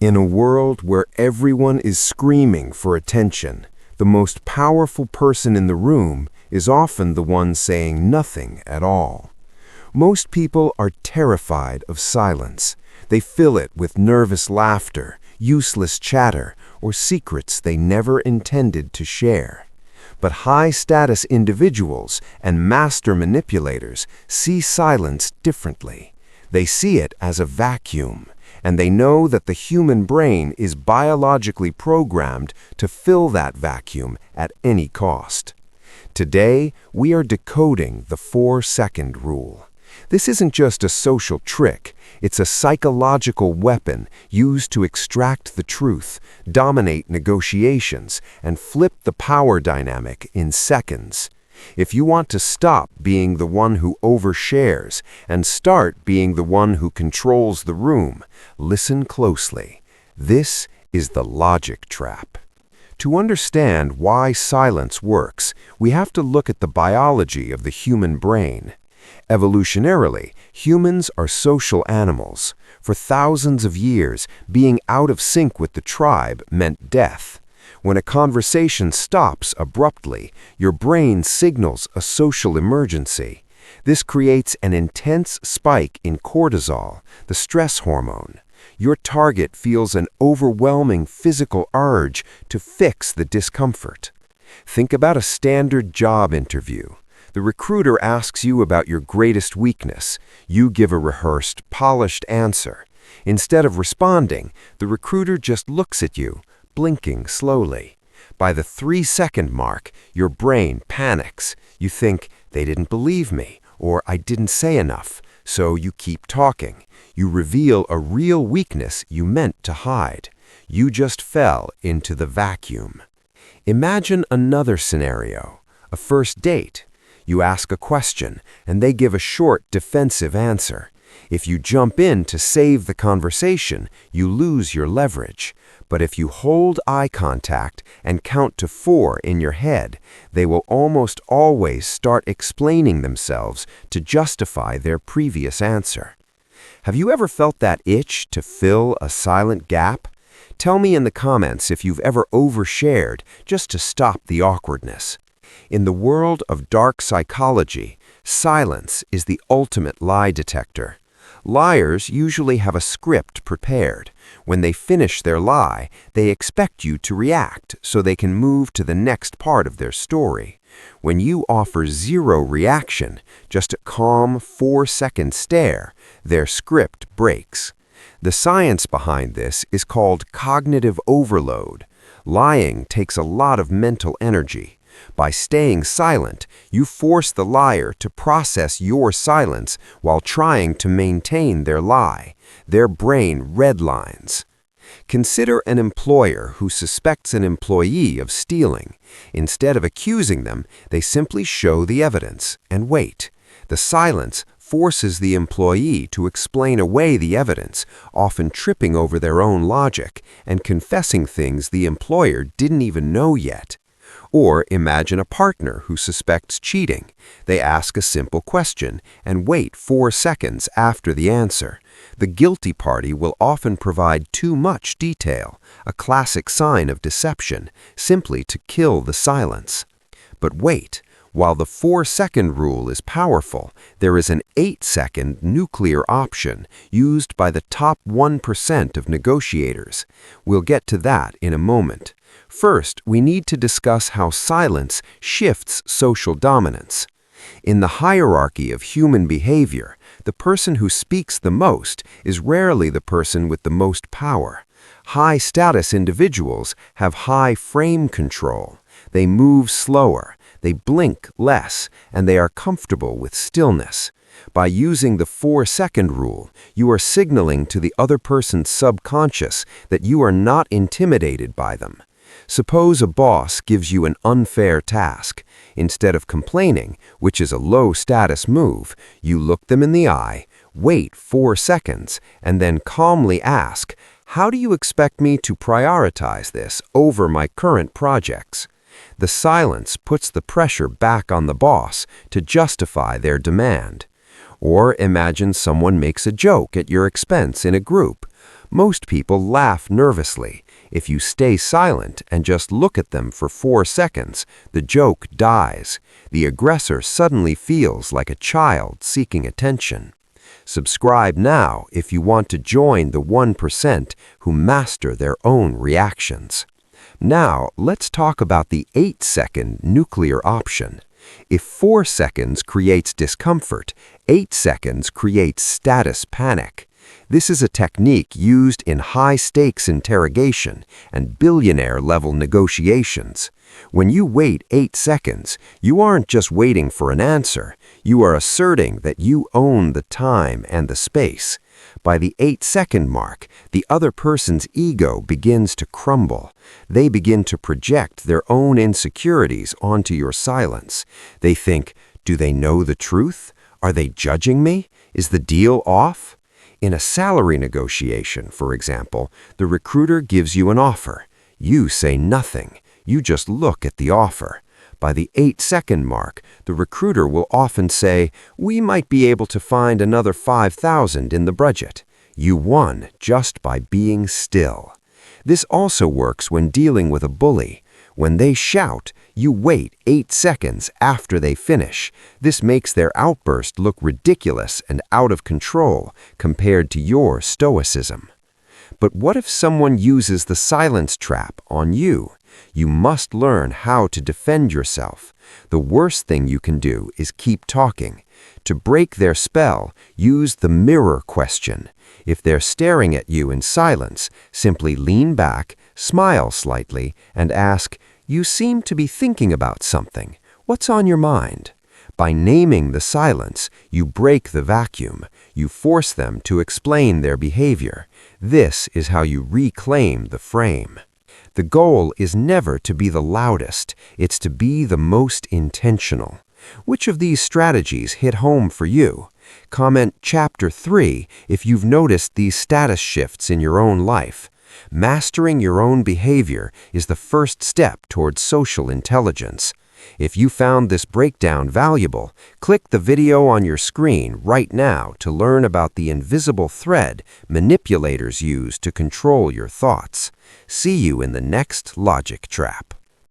In a world where everyone is screaming for attention, the most powerful person in the room is often the one saying nothing at all. Most people are terrified of silence. They fill it with nervous laughter, useless chatter, or secrets they never intended to share. But high-status individuals and master manipulators see silence differently. They see it as a vacuum, and they know that the human brain is biologically programmed to fill that vacuum at any cost. Today, we are decoding the 4-second rule. This isn't just a social trick, it's a psychological weapon used to extract the truth, dominate negotiations, and flip the power dynamic in seconds. If you want to stop being the one who overshares and start being the one who controls the room, listen closely. This is the logic trap. To understand why silence works, we have to look at the biology of the human brain. Evolutionarily, humans are social animals. For thousands of years, being out of sync with the tribe meant death. When a conversation stops abruptly, your brain signals a social emergency. This creates an intense spike in cortisol, the stress hormone. Your target feels an overwhelming physical urge to fix the discomfort. Think about a standard job interview. The recruiter asks you about your greatest weakness. You give a rehearsed, polished answer. Instead of responding, the recruiter just looks at you, blinking slowly. By the 3-second mark, your brain panics. You think, they didn't believe me, or I didn't say enough, so you keep talking. You reveal a real weakness you meant to hide. You just fell into the vacuum. Imagine another scenario, a first date. You ask a question, and they give a short, defensive answer. If you jump in to save the conversation, you lose your leverage. But if you hold eye contact and count to 4 in your head, they will almost always start explaining themselves to justify their previous answer. Have you ever felt that itch to fill a silent gap? Tell me in the comments if you've ever overshared just to stop the awkwardness. In the world of dark psychology, silence is the ultimate lie detector. Liars usually have a script prepared. When they finish their lie, they expect you to react so they can move to the next part of their story. When you offer zero reaction, just a calm 4-second stare, their script breaks. The science behind this is called cognitive overload. Lying takes a lot of mental energy. By staying silent, you force the liar to process your silence while trying to maintain their lie. Their brain redlines. Consider an employer who suspects an employee of stealing. Instead of accusing them, they simply show the evidence and wait. The silence forces the employee to explain away the evidence, often tripping over their own logic and confessing things the employer didn't even know yet. Or imagine a partner who suspects cheating. They ask a simple question and wait 4 seconds after the answer. The guilty party will often provide too much detail, a classic sign of deception, simply to kill the silence. But wait, while the 4-second rule is powerful, there is an 8-second nuclear option used by the top 1% of negotiators. We'll get to that in a moment. First, we need to discuss how silence shifts social dominance. In the hierarchy of human behavior, the person who speaks the most is rarely the person with the most power. High-status individuals have high frame control. They move slower, they blink less, and they are comfortable with stillness. By using the 4-second rule, you are signaling to the other person's subconscious that you are not intimidated by them. Suppose a boss gives you an unfair task. Instead of complaining, which is a low-status move, you look them in the eye, wait 4 seconds, and then calmly ask, "How do you expect me to prioritize this over my current projects?" The silence puts the pressure back on the boss to justify their demand. Or imagine someone makes a joke at your expense in a group. Most people laugh nervously. If you stay silent and just look at them for 4 seconds, the joke dies. The aggressor suddenly feels like a child seeking attention. Subscribe now if you want to join the 1% who master their own reactions. Now, let's talk about the 8-second nuclear option. If 4 seconds creates discomfort, 8 seconds creates status panic. This is a technique used in high-stakes interrogation and billionaire-level negotiations. When you wait 8 seconds, you aren't just waiting for an answer. You are asserting that you own the time and the space. By the 8-second mark, the other person's ego begins to crumble. They begin to project their own insecurities onto your silence. They think, do they know the truth? Are they judging me? Is the deal off? In a salary negotiation, for example, the recruiter gives you an offer. You say nothing. You just look at the offer. By the 8-second mark, the recruiter will often say, we might be able to find another $5,000 in the budget. You won just by being still. This also works when dealing with a bully. When they shout, you wait 8 seconds after they finish. This makes their outburst look ridiculous and out of control compared to your stoicism. But what if someone uses the silence trap on you? You must learn how to defend yourself. The worst thing you can do is keep talking. To break their spell, use the mirror question. If they're staring at you in silence, simply lean back, smile slightly, and ask, you seem to be thinking about something. What's on your mind? By naming the silence, you break the vacuum. You force them to explain their behavior. This is how you reclaim the frame. The goal is never to be the loudest. It's to be the most intentional. Which of these strategies hit home for you? Comment Chapter 3 if you've noticed these status shifts in your own life. Mastering your own behavior is the first step towards social intelligence. If you found this breakdown valuable, click the video on your screen right now to learn about the invisible thread manipulators use to control your thoughts. See you in the next logic trap.